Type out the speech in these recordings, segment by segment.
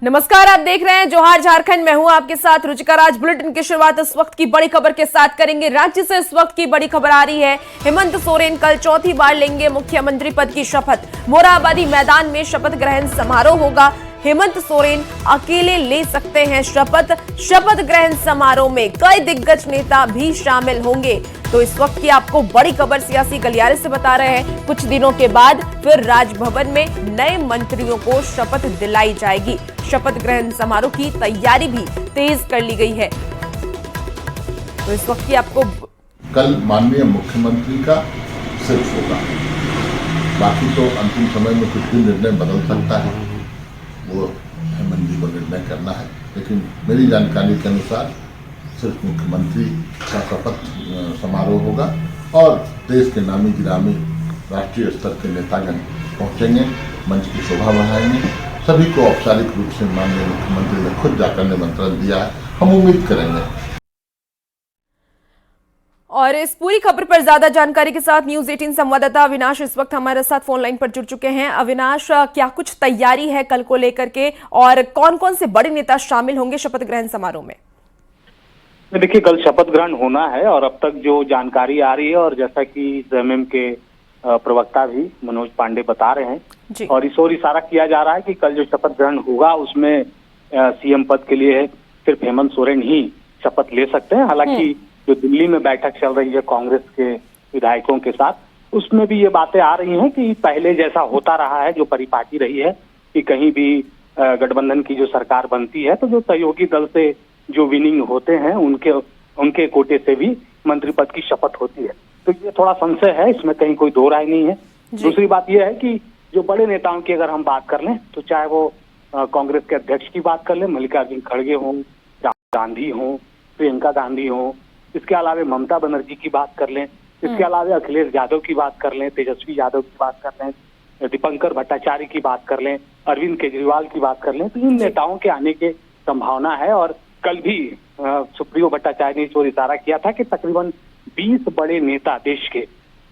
नमस्कार, आप देख रहे हैं जोहार झारखंड। मैं हूं आपके साथ रुचिका राज। बुलेटिन की शुरुआत इस वक्त की बड़ी खबर के साथ करेंगे। राज्य से इस वक्त की बड़ी खबर आ रही है। हेमंत सोरेन कल चौथी बार लेंगे मुख्यमंत्री पद की शपथ। मोरहाबादी मैदान में शपथ ग्रहण समारोह होगा। हेमंत सोरेन अकेले ले सकते हैं शपथ। शपथ ग्रहण समारोह में कई दिग्गज नेता भी शामिल होंगे। तो इस वक्त की आपको बड़ी खबर सियासी गलियारे से बता रहे हैं। कुछ दिनों के बाद फिर राजभवन में नए मंत्रियों को शपथ दिलाई जाएगी। शपथ ग्रहण समारोह की तैयारी भी तेज कर ली गई है। तो इस वक्त की आपको कल माननीय मुख्यमंत्री का सिर्फ होगा, बाकी तो अंतिम समय में कुछ भी निर्णय बदल सकता है, वो हेमंत जी को निर्णय करना है। लेकिन मेरी जानकारी के अनुसार सिर्फ मुख्यमंत्री का शपथ समारोह होगा और देश के नामी गिरामी राष्ट्रीय स्तर के नेतागण पहुंचेंगे, मंच की शोभा बढ़ाएंगे। सभी को औपचारिक रूप से माननीय मुख्यमंत्री ने खुद जाकर निमंत्रण दिया है। हम उम्मीद करेंगे। और इस पूरी खबर पर ज्यादा जानकारी के साथ न्यूज 18 संवाददाता अविनाश इस वक्त हमारे साथ फोन लाइन पर जुड़ चुके हैं। अविनाश, क्या कुछ तैयारी है कल को लेकर के और कौन कौन से बड़े नेता शामिल होंगे शपथ ग्रहण समारोह में? देखिए, कल शपथ ग्रहण होना है और अब तक जो जानकारी आ रही है और जैसा कि जेएमएम के प्रवक्ता भी मनोज पांडे बता रहे हैं और इस ओर इशारा किया जा रहा है कि कल जो शपथ ग्रहण होगा उसमें सीएम पद के लिए सिर्फ हेमंत सोरेन ही शपथ ले सकते हैं। हालांकि जो दिल्ली में बैठक चल रही है कांग्रेस के विधायकों के साथ, उसमें भी ये बातें आ रही हैं कि पहले जैसा होता रहा है, जो परिपाटी रही है कि कहीं भी गठबंधन की जो सरकार बनती है तो जो सहयोगी दल से जो विनिंग होते हैं उनके कोटे से भी मंत्री पद की शपथ होती है। तो ये थोड़ा संशय है, इसमें कहीं कोई दो राय नहीं है। दूसरी बात यह है कि जो बड़े नेताओं की अगर हम बात कर लें तो चाहे वो कांग्रेस के अध्यक्ष की बात कर लें, मल्लिकार्जुन खड़गे हों, राहुल गांधी हों, प्रियंका गांधी हों, इसके अलावा ममता बनर्जी की बात कर लें, इसके अलावा अखिलेश यादव की बात कर लें, तेजस्वी यादव की बात कर लें, दीपंकर भट्टाचार्य की बात कर लें, अरविंद केजरीवाल की बात कर लें, तो इन नेताओं के आने की संभावना है। और कल भी सुप्रियो भट्टाचार्य ने इस ओर इशारा किया था कि तकरीबन 20 बड़े नेता देश के,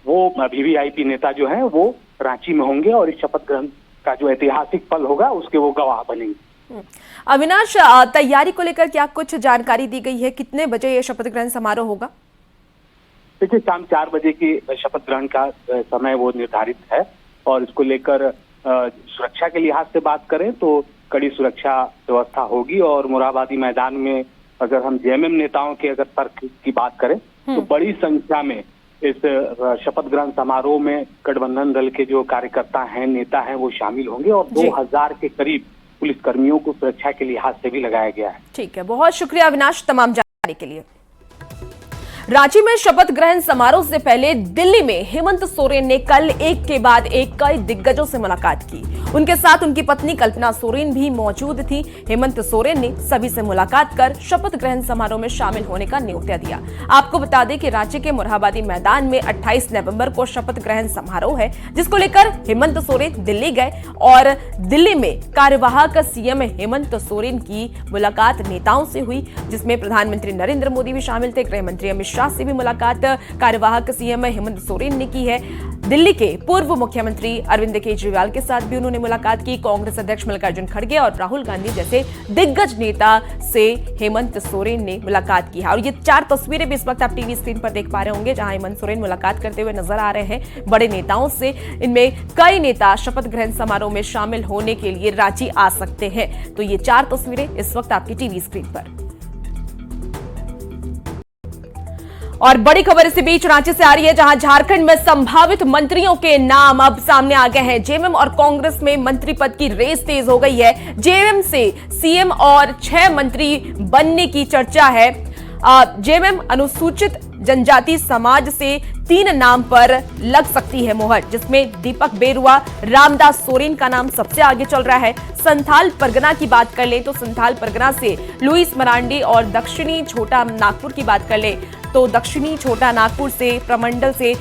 वो वीवीआईपी नेता जो हैं वो रांची में होंगे और इस शपथ ग्रहण का जो ऐतिहासिक पल होगा उसके वो गवाह बनेंगे। अविनाश, तैयारी को लेकर क्या कुछ जानकारी दी गई है? कितने बजे ये शपथ ग्रहण समारोह होगा? देखिए, शाम 4 बजे की शपथ ग्रहण का समय वो निर्धारित है और इसको लेकर सुरक्षा के लिहाज से बात करें तो कड़ी सुरक्षा व्यवस्था होगी। और मोरहाबादी मैदान में अगर हम जेएमएम नेताओं के अगर तर्क की बात करें तो बड़ी संख्या में इस शपथ ग्रहण समारोह में गठबंधन दल के जो कार्यकर्ता हैं, नेता हैं, वो शामिल होंगे और 2000 के करीब पुलिसकर्मियों को सुरक्षा के लिहाज से भी लगाया गया है। ठीक है, बहुत शुक्रिया अविनाश तमाम जानकारी के लिए। रांची में शपथ ग्रहण समारोह से पहले दिल्ली में हेमंत सोरेन ने कल एक के बाद एक कई दिग्गजों से मुलाकात की। उनके साथ उनकी पत्नी कल्पना सोरेन भी मौजूद थी। हेमंत सोरेन ने सभी से मुलाकात कर शपथ ग्रहण समारोह में शामिल होने का न्योता दिया। आपको बता दें कि रांची के मोरहाबादी मैदान में 28 नवंबर को शपथ ग्रहण समारोह है, जिसको लेकर हेमंत सोरेन दिल्ली गए और दिल्ली में कार्यवाहक सीएम हेमंत सोरेन की मुलाकात नेताओं से हुई, जिसमें प्रधानमंत्री नरेंद्र मोदी भी शामिल थे। गृह मंत्री अमित शाह से भी मुलाकात कार्यवाहक सीएम हेमंत सोरेन ने की है। दिल्ली के पूर्व मुख्यमंत्री अरविंद केजरीवाल के साथ भी उन्होंने मुलाकात की। कांग्रेस अध्यक्ष मल्लिकार्जुन खड़गे और राहुल गांधी जैसे दिग्गज नेता से हेमंत सोरेन ने मुलाकात की है। और ये 4 तस्वीरें भी इस वक्त आप टीवी स्क्रीन पर देख पा रहे होंगे, जहां हेमंत सोरेन मुलाकात करते हुए नजर आ रहे हैं बड़े नेताओं से। इनमें कई नेता शपथ ग्रहण समारोह में शामिल होने के लिए रांची आ सकते हैं। तो ये 4 तस्वीरें इस वक्त आपकी टीवी स्क्रीन पर। और बड़ी खबर इसी बीच रांची से आ रही है, जहां झारखंड में संभावित मंत्रियों के नाम अब सामने आ गए हैं। जेएमएम और कांग्रेस में मंत्री पद की रेस तेज हो गई है। जेएमएम से सीएम और 6 मंत्री बनने की चर्चा है। जेएमएम अनुसूचित जनजाति समाज से 3 नाम पर लग सकती है मोहर, जिसमें दीपक बेरुआ, रामदास सोरेन का नाम सबसे आगे चल रहा है। संथाल परगना की बात कर ले तो संथाल परगना से लुइस मरांडी और दक्षिणी छोटा नागपुर की बात कर ले तो दक्षिणी छोटा नागपुर से प्रमंडल से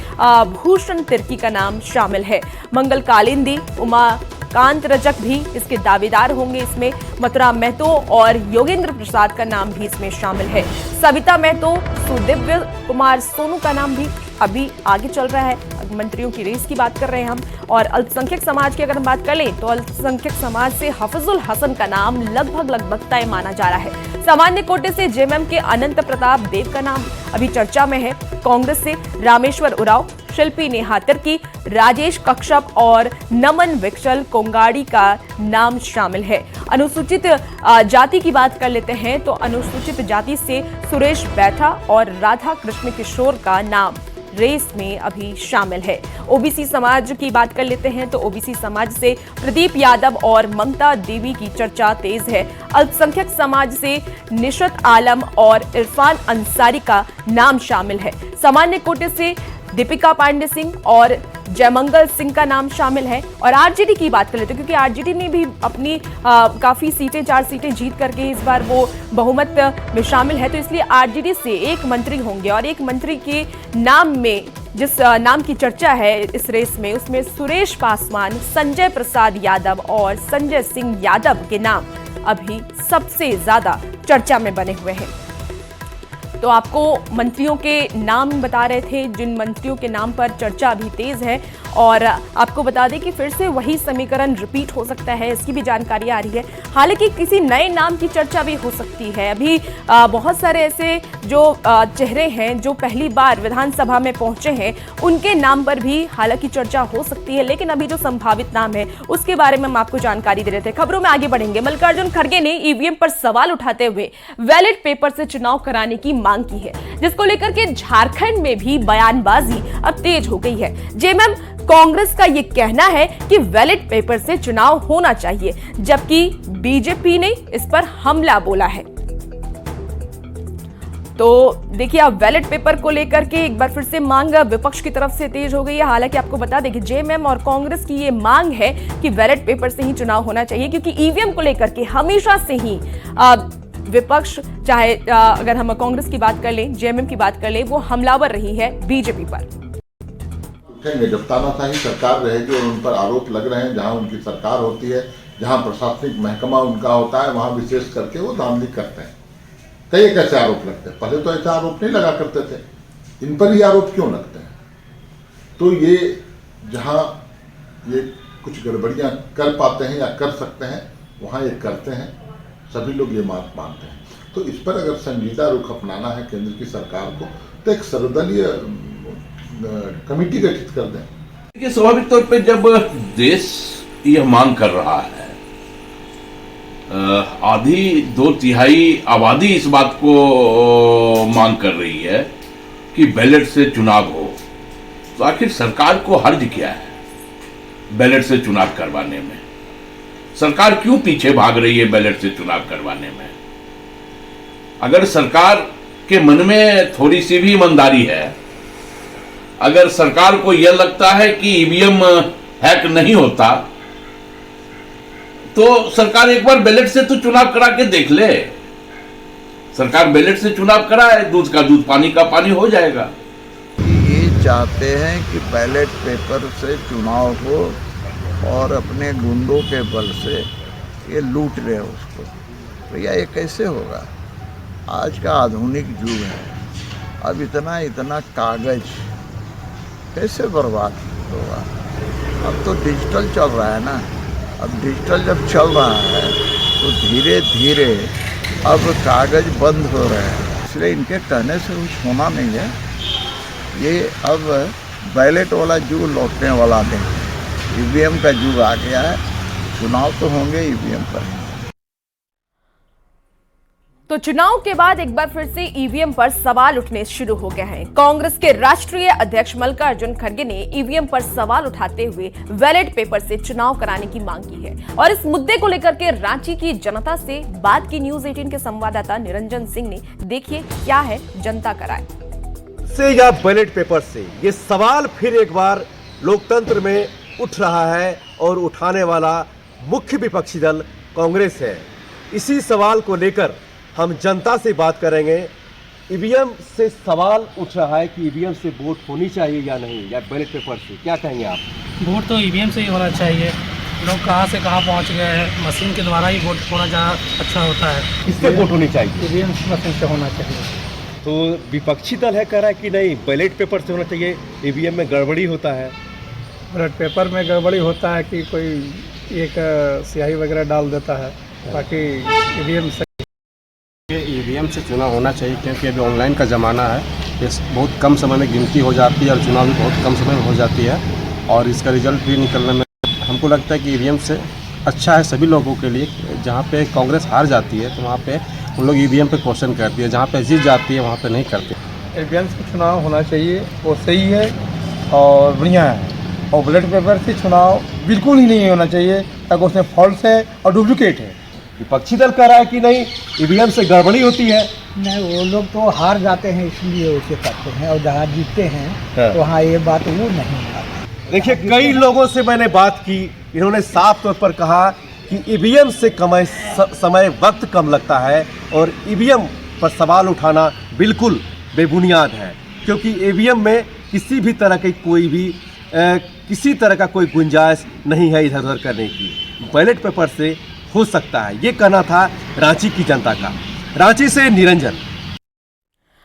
भूषण तिर्की का नाम शामिल है। मंगल कालिंदी, उमाकांत रजक भी इसके दावेदार होंगे। इसमें मथुरा महतो और योगेंद्र प्रसाद का नाम भी इसमें शामिल है। सविता महतो, सुदिव्य कुमार सोनू का नाम भी अभी आगे चल रहा है। मंत्रियों की रेस की बात कर रहे हैं हम। और अल्पसंख्यक समाज की अगर हम बात कर लें तो अल्पसंख्यक समाज से हफीजुल हसन का नाम लगभग तय माना जा रहा है। सामान्य कोटे से जेएमएम के अनंत प्रताप देव का नाम अभी चर्चा में है। कांग्रेस से रामेश्वर उरांव, शिल्पी नेहा तिर्की, राजेश कश्यप और नमन विकचल कोंगाड़ी का नाम शामिल है। अनुसूचित जाति की बात कर लेते हैं तो अनुसूचित जाति से सुरेश बैठा और राधा कृष्ण किशोर का नाम रेस में अभी शामिल है। ओबीसी समाज की बात कर लेते हैं तो ओबीसी समाज से प्रदीप यादव और ममता देवी की चर्चा तेज है। अल्पसंख्यक समाज से निशत आलम और इरफान अंसारी का नाम शामिल है। सामान्य कोटे से दीपिका पांडे सिंह और जयमंगल सिंह का नाम शामिल है। और आरजेडी की बात कर लेते हैं क्योंकि आरजेडी ने भी अपनी काफी सीटें 4 सीटें जीत करके इस बार वो बहुमत में शामिल है, तो इसलिए आरजेडी से एक मंत्री होंगे। और एक मंत्री के नाम में जिस नाम की चर्चा है इस रेस में, उसमें सुरेश पासवान, संजय प्रसाद यादव और संजय सिंह यादव के नाम अभी सबसे ज्यादा चर्चा में बने हुए हैं। तो आपको मंत्रियों के नाम बता रहे थे जिन मंत्रियों के नाम पर चर्चा अभी तेज है। और आपको बता दें कि फिर से वही समीकरण रिपीट हो सकता है, इसकी भी जानकारी आ रही है। हालांकि किसी नए नाम की चर्चा भी हो सकती है। अभी बहुत सारे ऐसे जो चेहरे हैं जो पहली बार विधानसभा में पहुंचे हैं, उनके नाम पर भी हालांकि चर्चा हो सकती है। लेकिन अभी जो संभावित नाम है उसके बारे में हम आपको जानकारी दे रहे थे। खबरों में आगे बढ़ेंगे। मल्लिकार्जुन खड़गे ने ईवीएम पर सवाल उठाते हुए बैलेट पेपर से चुनाव कराने की मांग की है, जिसको लेकर के झारखंड में भी बयानबाजी अब तेज हो गई है। जेएमएम कांग्रेस का यह कहना है कि बैलेट पेपर से चुनाव होना चाहिए, जबकि बीजेपी ने इस पर हमला बोला है। तो देखिए, अब बैलेट पेपर को लेकर के एक बार फिर से मांग विपक्ष की तरफ से तेज हो गई है। हालांकि आपको बता दें कि जेएमएम और कांग्रेस की ये मांग है कि बैलेट पेपर से ही चुनाव होना चाहिए, क्योंकि ईवीएम को लेकर के हमेशा से ही विपक्ष, चाहे अगर हम कांग्रेस की बात कर लें, जेएमएम की बात कर लें, वो हमलावर रही है बीजेपी पर। उठेंगे जब तानाशाही सरकार रहेगी और उन पर आरोप लग रहे हैं, जहां उनकी सरकार होती है, जहां प्रशासनिक महकमा उनका होता है, वहां विशेष करके वो धांधली करते हैं। कई एक ऐसे आरोप लगते हैं। पहले तो ऐसे आरोप नहीं लगा करते थे, इन पर ही आरोप क्यों लगते हैं? तो ये जहां ये कुछ गड़बड़ियां कर पाते हैं या कर सकते हैं, वहां ये करते हैं। सभी लोग ये बात मानते हैं। तो इस पर अगर संजीदा रुख अपनाना है केंद्र की सरकार को, तो एक सर्वदलीय कमेटी गठित कर दें। देखिए, स्वाभाविक तौर पे जब देश यह मांग कर रहा है, आधी 2/3 आबादी इस बात को मांग कर रही है कि बैलेट से चुनाव हो, तो आखिर सरकार को हर्ज क्या है बैलेट से चुनाव करवाने में? सरकार क्यों पीछे भाग रही है बैलेट से चुनाव करवाने में? अगर सरकार के मन में थोड़ी सी भी ईमानदारी है, अगर सरकार को यह लगता है कि ईवीएम हैक नहीं होता, तो सरकार एक बार बैलेट से तो चुनाव करा के देख ले। सरकार बैलेट से चुनाव कराए, दूध का दूध, पानी का पानी हो जाएगा। ये चाहते हैं कि बैलेट पेपर से चुनाव हो और अपने गुंडों के बल से ये लूट रहे उसको। भैया, ये कैसे होगा? आज का आधुनिक युग है, अब इतना कागज कैसे बर्बाद होगा? अब तो डिजिटल चल रहा है ना। अब डिजिटल जब चल रहा है तो धीरे धीरे अब कागज बंद हो रहे हैं, इसलिए इनके कहने से कुछ होना नहीं है। ये अब बैलेट वाला युग लौटने वाला नहीं, ईवीएम का युग आ गया है। चुनाव तो होंगे ईवीएम पर। तो चुनाव के बाद एक बार फिर से ईवीएम पर सवाल उठने शुरू हो गए हैं। कांग्रेस के राष्ट्रीय अध्यक्ष मल्लिकार्जुन खड़गे ने ईवीएम पर सवाल उठाते हुए बैलेट पेपर से चुनाव कराने की मांग की है। और इस मुद्दे को लेकर के रांची की जनता से बात की न्यूज 18 के संवाददाता निरंजन सिंह ने। देखिए क्या है जनता का राय। से या बैलेट पेपर से, ये सवाल फिर एक बार लोकतंत्र में उठ रहा है और उठाने वाला मुख्य विपक्षी दल कांग्रेस है। इसी सवाल को लेकर हम जनता से बात करेंगे। ईवीएम से सवाल उठ रहा है कि ईवीएम से वोट होनी चाहिए या नहीं, या बैलेट पेपर से, क्या कहेंगे आप? वोट तो ईवीएम से ही होना चाहिए। लोग कहाँ से कहाँ पहुँच गए हैं, मशीन के द्वारा ही वोट होना ज़्यादा अच्छा होता है। किससे वोट होनी चाहिए? ईवीएम मशीन से होना चाहिए। तो विपक्षी दल है कह रहा है कि नहीं बैलेट पेपर से होना चाहिए, ईवीएम में गड़बड़ी होता है। बैलेट पेपर में गड़बड़ी होता है कि कोई एक स्याही वगैरह डाल देता है, बाकी ईवीएम से ईवीएम से चुनाव होना चाहिए, क्योंकि अभी ऑनलाइन का ज़माना है। इस बहुत कम समय में गिनती हो जाती है और चुनाव भी बहुत कम समय में हो जाती है, और इसका रिजल्ट भी निकलने में हमको लगता है कि ईवीएम से अच्छा है सभी लोगों के लिए। जहाँ पे कांग्रेस हार जाती है तो वहाँ पे उन लोग ईवीएम पे क्वेश्चन करती है, जहाँ पे जीत जाती है वहाँ पे नहीं करते। ईवीएम से चुनाव होना चाहिए, वो सही है और बढ़िया है। और बैलेट पेपर से चुनाव बिल्कुल ही नहीं होना चाहिए, ताकि उसमें फॉल्स है और डुप्लीकेट है। विपक्षी दल कह रहा है कि नहीं ईवीएम से गड़बड़ी होती है। नहीं, वो लोग तो हार जाते हैं इसलिए उसे करते हैं, और जहाँ जीतते हैं हाँ। तो हाँ ये बात वो नहीं है। देखिए कई लोगों से मैंने बात की, इन्होंने साफ तौर पर कहा कि ईवीएम से समय वक्त कम लगता है और ईवीएम पर सवाल उठाना बिल्कुल बेबुनियाद है, क्योंकि ईवीएम में किसी भी तरह की किसी तरह का कोई गुंजाइश नहीं है इधर उधर करने की। बैलेट पेपर से हो सकता है, ये कहना था रांची की जनता का। रांची से निरंजन।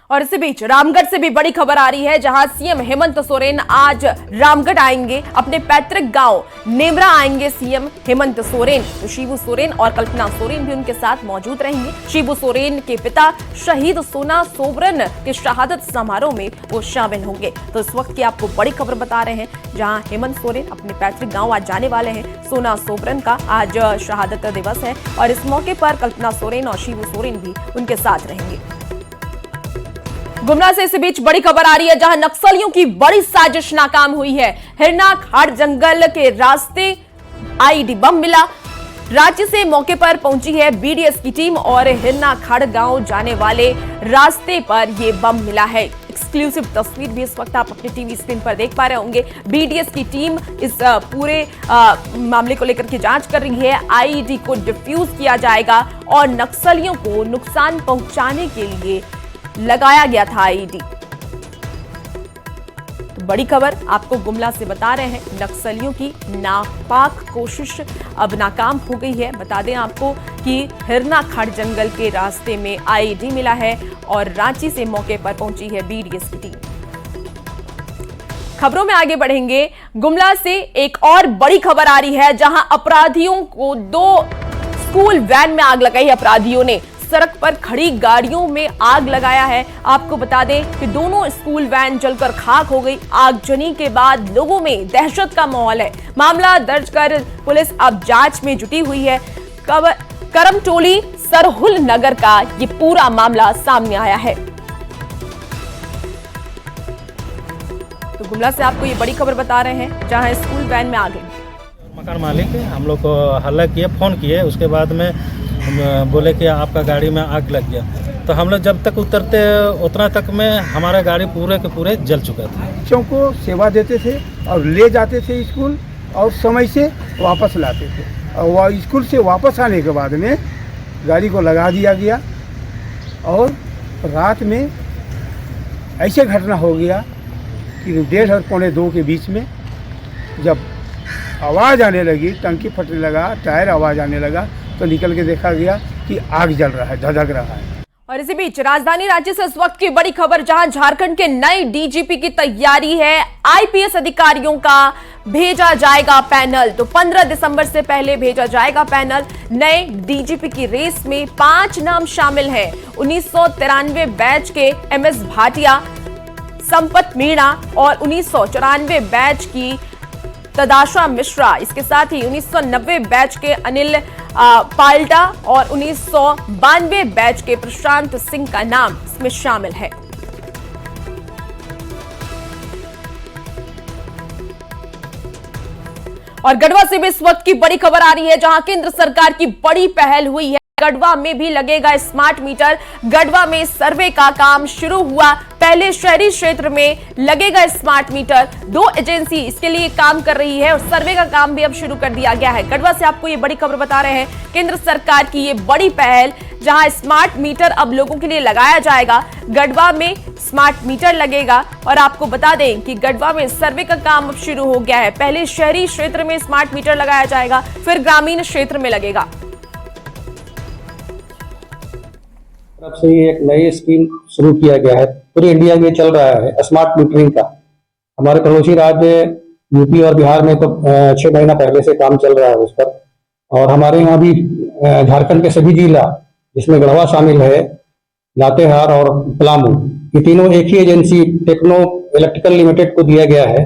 और इसी बीच रामगढ़ से भी बड़ी खबर आ रही है, जहां सीएम हेमंत सोरेन आज रामगढ़ आएंगे, अपने पैतृक गांव नेमरा आएंगे सीएम हेमंत सोरेन। तो शिबू सोरेन और कल्पना सोरेन भी उनके साथ मौजूद रहेंगे। शिबू सोरेन के पिता शहीद सोना सोबरन के शहादत समारोह में वो शामिल होंगे। तो इस वक्त की आपको बड़ी खबर बता रहे हैं, जहां हेमंत सोरेन अपने पैतृक गाँव आज जाने वाले हैं। सोना सोबरन का आज शहादत दिवस है और इस मौके पर कल्पना सोरेन और शिबू सोरेन भी उनके साथ रहेंगे। गुमला से इसी बीच बड़ी खबर आ रही है, जहां नक्सलियों की बड़ी साजिश नाकाम हुई है। हिरना खाड़ जंगल के रास्ते आईईडी बम मिला। रांची से मौके पर पहुंची है बीडीएस की टीम और हिरना खाड़ गांव जाने वाले रास्ते पर यह बम मिला है। एक्सक्लूसिव तस्वीर भी इस वक्त आप अपने टीवी स्क्रीन पर देख पा रहे होंगे। बीडीएस की टीम इस पूरे मामले को लेकर के जांच कर रही है। आईईडी को डिफ्यूज किया जाएगा और नक्सलियों को नुकसान पहुंचाने के लिए लगाया गया था आईईडी। तो बड़ी खबर आपको गुमला से बता रहे हैं, नक्सलियों की नापाक कोशिश अब नाकाम हो गई है। बता दें आपको कि हिरना खाड़ जंगल के रास्ते में आईईडी मिला है और रांची से मौके पर पहुंची है बीडीएस की टीम। खबरों में आगे बढ़ेंगे। गुमला से एक और बड़ी खबर आ रही है, जहां अपराधियों को 2 स्कूल वैन में आग लगाई। अपराधियों ने सड़क पर खड़ी गाड़ियों में आग लगाया है। आपको बता दें कि दोनों स्कूल वैन जलकर खाक हो गई। आगजनी के बाद लोगों में दहशत का माहौल है। मामला दर्ज कर पुलिस अब जांच में जुटी हुई है। करमटोली सरहुल नगर का ये पूरा मामला सामने आया है। तो गुमला से आपको ये बड़ी खबर बता रहे हैं, जहां स्कूल वैन में आग लगी। मकान मालिक हम लोग को हल्ला किए, फ़ोन किए, उसके बाद में बोले कि आपका गाड़ी में आग लग गया। तो हम लोग जब तक उतरते उतना तक में हमारा गाड़ी पूरे के पूरे जल चुका था। बच्चों को सेवा देते थे और ले जाते थे स्कूल और समय से वापस लाते थे, और वह स्कूल से वापस आने के बाद में गाड़ी को लगा दिया गया। और रात में ऐसे घटना हो गया कि 1:30 और 1:45 के बीच में जब आवाज़ आने लगी, टंकी फटने लगा, टायर आवाज़ आने लगा, तो निकल के देखा गया कि आग जल रहा है, धधक रहा है। और इसी बीच राजधानी रांची से इस वक्त की बड़ी खबर, जहां झारखंड के नए डीजीपी की तैयारी है। आईपीएस अधिकारियों का भेजा जाएगा पैनल। तो 15 दिसंबर से पहले भेजा जाएगा पैनल। नए डीजीपी की रेस में 5 नाम शामिल हैं। 1993 बैच के एमएस भाटिया, संपत मीणा और 1994 बैच की तदाशा मिश्रा। इसके साथ ही 1990 बैच के अनिल पाल्टा और 1992 बैच के प्रशांत सिंह का नाम इसमें शामिल है। और गढ़वा से भी इस वक्त की बड़ी खबर आ रही है, जहां केंद्र सरकार की बड़ी पहल हुई है। गढ़वा में भी लगेगा स्मार्ट मीटर। गढ़वा में सर्वे का काम शुरू हुआ। पहले शहरी क्षेत्र में लगेगा स्मार्ट मीटर। 2 एजेंसी इसके लिए काम कर रही है और सर्वे का काम भी अब शुरू कर दिया गया है। गढ़वा से आपको ये बड़ी खबर बता रहे हैं, केंद्र सरकार की ये बड़ी पहल, जहां स्मार्ट मीटर अब लोगों के लिए लगाया जाएगा। गढ़वा में स्मार्ट मीटर लगेगा और आपको बता दें कि गढ़वा में सर्वे का काम अब शुरू हो गया है। पहले शहरी क्षेत्र में स्मार्ट मीटर लगाया जाएगा, फिर ग्रामीण क्षेत्र में लगेगा। तरफ से ये एक नई स्कीम शुरू किया गया है, पूरे इंडिया में चल रहा है स्मार्ट मीटरिंग का। हमारे पड़ोसी राज्य यूपी और बिहार में तो 6 महीना पहले से काम चल रहा है उस पर, और हमारे यहाँ भी झारखंड के सभी जिला जिसमें गढ़वा शामिल है, लातेहार और पलामू, ये तीनों एक ही एजेंसी टेक्नो इलेक्ट्रिकल लिमिटेड को दिया गया है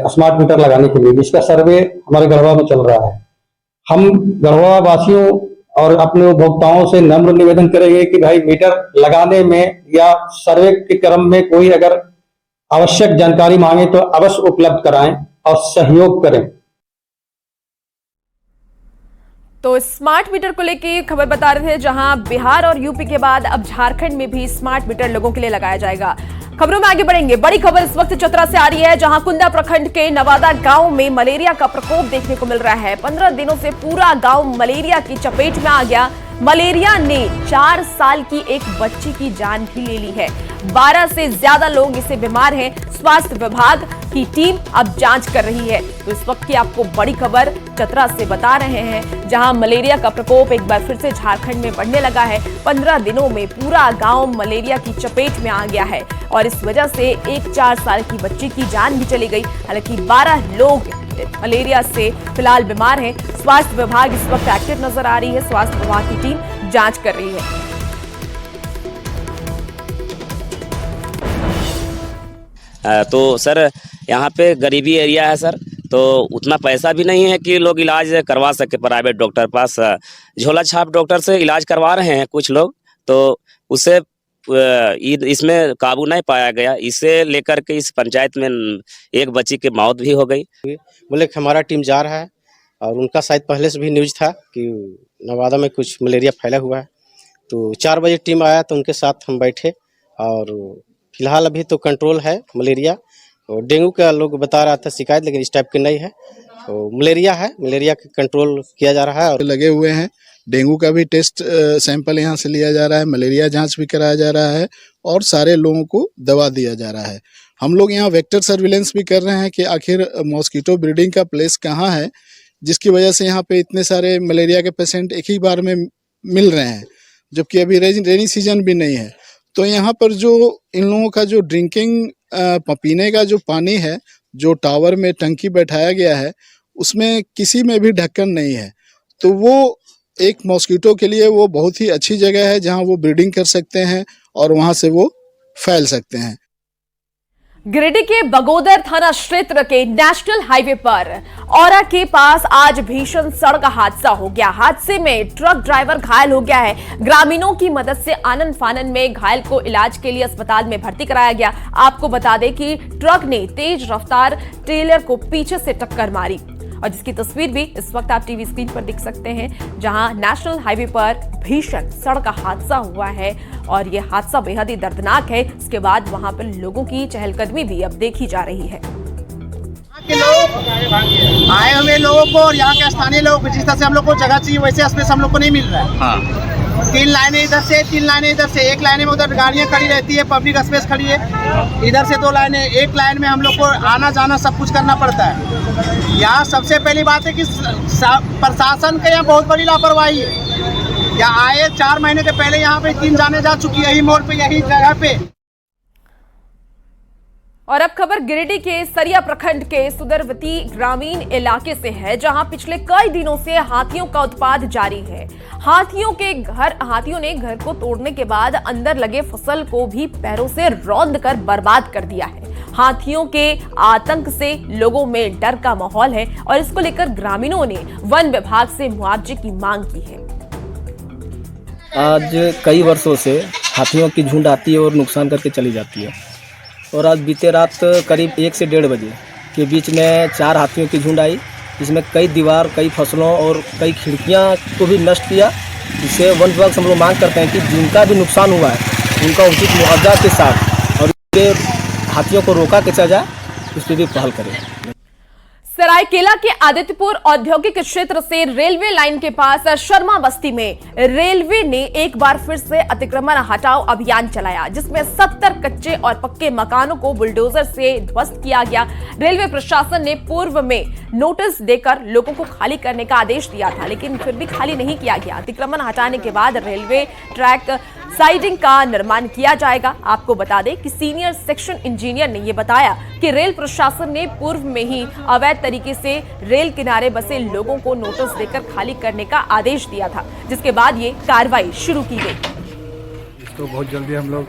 स्मार्ट मीटर लगाने के लिए, जिसका सर्वे हमारे गढ़वा में चल रहा है। हम गढ़वा वासियों और अपने उपभोक्ताओं से नम्र निवेदन करेंगे कि भाई मीटर लगाने में या सर्वे के क्रम में कोई अगर आवश्यक जानकारी मांगे तो अवश्य उपलब्ध कराएं और सहयोग करें। तो स्मार्ट मीटर को लेकर खबर बता रहे थे, जहां बिहार और यूपी के बाद अब झारखंड में भी स्मार्ट मीटर लोगों के लिए लगाया जाएगा। खबरों में आगे बढ़ेंगे। बड़ी खबर इस वक्त चतरा से आ रही है, जहां कुंदा प्रखंड के नवादा गांव में मलेरिया का प्रकोप देखने को मिल रहा है। 15 दिनों से पूरा गांव मलेरिया की चपेट में आ गया। मलेरिया ने 4 साल की एक बच्ची की जान भी ले ली है। 12 से ज्यादा लोग इससे बीमार हैं। स्वास्थ्य विभाग की टीम अब जांच कर रही है। तो इस वक्त की आपको बड़ी खबर चतरा से बता रहे हैं, जहां मलेरिया का प्रकोप एक बार फिर से झारखंड में बढ़ने लगा है। 15 दिनों में पूरा गांव मलेरिया की चपेट में आ गया है और इस वजह से एक 4 साल की बच्ची की जान भी चली गई। हालांकि 12 लोग मलेरिया से फिलहाल बीमार हैं। स्वास्थ्य विभाग इस वक्त एक्टिव नजर आ रही है। स्वास्थ्य विभाग की टीम जांच कर रही है। तो सर यहाँ पे गरीबी एरिया है सर, तो उतना पैसा भी नहीं है कि लोग इलाज करवा सके प्राइवेट डॉक्टर पास। झोला छाप डॉक्टर से इलाज करवा रहे हैं कुछ लोग, तो उससे इसमें काबू नहीं पाया गया। इसे लेकर के इस पंचायत में एक बच्ची की मौत भी हो गई। बोले कि हमारा टीम जा रहा है, और उनका शायद पहले से भी न्यूज़ था कि नवादा में कुछ मलेरिया फैला हुआ है। तो 4 बजे टीम आया तो उनके साथ हम बैठे, और फिलहाल अभी तो कंट्रोल है मलेरिया। और डेंगू का लोग बता रहा था शिकायत, लेकिन इस टाइप की नहीं है। तो मलेरिया है, मलेरिया का कंट्रोल किया जा रहा है और लगे हुए हैं। डेंगू का भी टेस्ट सैंपल यहाँ से लिया जा रहा है, मलेरिया जांच भी कराया जा रहा है और सारे लोगों को दवा दिया जा रहा है। हम लोग यहाँ वेक्टर सर्विलेंस भी कर रहे हैं कि आखिर मॉस्किटो ब्रीडिंग का प्लेस कहाँ है, जिसकी वजह से यहाँ पे इतने सारे मलेरिया के पेशेंट एक ही बार में मिल रहे हैं, जबकि अभी रेनी सीजन भी नहीं है। तो यहाँ पर जो इन लोगों का जो ड्रिंकिंग पीने का जो पानी है, जो टावर में टंकी बैठाया गया है, उसमें किसी में भी ढक्कन नहीं है। तो वो एक मॉस्किटो के लिए वो बहुत ही अच्छी जगह है जहां वो ब्रीडिंग कर सकते हैं और वहां से वो फैल सकते हैं। गिरिडीह के बगोदर थाना क्षेत्र के नेशनल हाईवे पर औरा के पास आज भीषण सड़क हादसा हो गया। हादसे में ट्रक ड्राइवर घायल हो गया है। ग्रामीणों की मदद से आनन फानन में घायल को इलाज के लिए अस्पताल में भर्ती कराया गया। आपको बता दें कि ट्रक ने तेज रफ्तार ट्रेलर को पीछे से टक्कर मारी, और जिसकी तस्वीर भी इस वक्त आप टीवी स्क्रीन पर देख सकते हैं, जहां नेशनल हाईवे पर भीषण सड़क हादसा हुआ है और यह हादसा बेहद ही दर्दनाक है। इसके बाद वहां पर लोगों की चहलकदमी भी अब देखी जा रही है। आए हुए लोगों को और यहाँ के स्थानीय लोगों को जिस तरह से हम लोग को जगह चाहिए वैसे स्पेस हम लोग को नहीं मिल रहा है। हाँ। 3 लाइनें इधर से, 3 लाइनें इधर से, एक लाइन में उधर गाड़ियाँ खड़ी रहती है, पब्लिक स्पेस खड़ी है। इधर से 2 लाइनें, एक लाइन में हम लोग को आना जाना सब कुछ करना पड़ता है। यहाँ सबसे पहली बात है कि प्रशासन के यहाँ बहुत बड़ी लापरवाही है। यहाँ आए 4 महीने के पहले यहाँ पे 3 जाने जा चुकी है, यही मोड़ पे, यही जगह पे। और अब खबर गिरिडीह के सरिया प्रखंड के सुदरवती ग्रामीण इलाके से है, जहां पिछले कई दिनों से हाथियों का उत्पात जारी है। हाथियों ने घर को तोड़ने के बाद अंदर लगे फसल को भी पैरों से रौंद कर बर्बाद कर दिया है। हाथियों के आतंक से लोगों में डर का माहौल है और इसको लेकर ग्रामीणों ने वन विभाग से मुआवजे की मांग की है। आज कई वर्षों से हाथियों की झुंड आती है और नुकसान करके चली जाती है, और आज बीते रात करीब 1 से 1:30 बजे के बीच में 4 हाथियों की झुंड आई, जिसमें कई दीवार, कई फसलों और कई खिड़कियां को भी नष्ट किया। इससे वन विभाग से हम लोग मांग करते हैं कि जिनका भी नुकसान हुआ है उनका उचित मुआवजा के साथ और हाथियों को रोका के चला जाए, उस पर भी पहल करें। सरायकेला के आदित्यपुर औद्योगिक क्षेत्र से रेलवे लाइन के पास शर्मा बस्ती में रेलवे ने एक बार फिर से अतिक्रमण हटाओ अभियान चलाया, जिसमें 70 कच्चे और पक्के मकानों को बुलडोजर से ध्वस्त किया गया। रेलवे प्रशासन ने पूर्व में नोटिस देकर लोगों को खाली करने का आदेश दिया था, लेकिन फिर भी खाली नहीं किया गया। अतिक्रमण हटाने के बाद रेलवे ट्रैक साइडिंग का निर्माण किया जाएगा। आपको बता दें कि सीनियर सेक्शन इंजीनियर ने यह बताया कि रेल प्रशासन ने पूर्व में ही अवैध तरीके से रेल किनारे बसे लोगों को नोटिस देकर खाली करने का आदेश दिया था, जिसके बाद ये कार्रवाई शुरू की गई। तो बहुत जल्दी हम लोग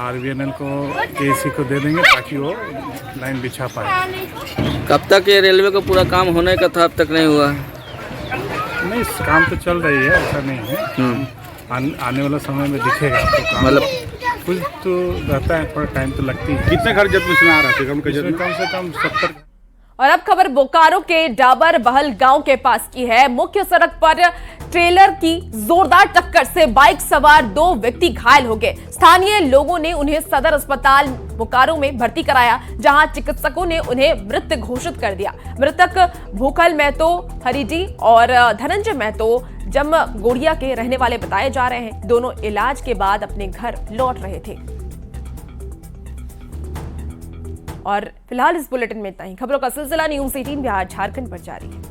RVNL को KC को दे देंगे ताकि वो लाइन बिछा पाए। कब तक ये रेलवे का पूरा काम होने का था, अब तक नहीं हुआ? नहीं, काम तो चल रही है, ऐसा नहीं है। आने वाला समय में दिखेगा आपको काम, मतलब कुछ तो रहता है, थोड़ा टाइम तो लगती है। कितने घर जब में आ रहा था? कम से कम 70। और अब खबर बोकारो के डाबर बहल गांव के पास की है। मुख्य सड़क पर ट्रेलर की जोरदार टक्कर से बाइक सवार 2 व्यक्ति घायल हो गए। स्थानीय लोगों ने उन्हें सदर अस्पताल बोकारो में भर्ती कराया, जहां चिकित्सकों ने उन्हें मृत घोषित कर दिया। मृतक भूखल महतो हरिजी और धनंजय महतो जमगोड़िया के रहने वाले बताए जा रहे हैं। दोनों इलाज के बाद अपने घर लौट रहे थे। और फिलहाल इस बुलेटिन में इतना ही। खबरों का सिलसिला न्यूज़ 18 बिहार झारखंड पर जारी है।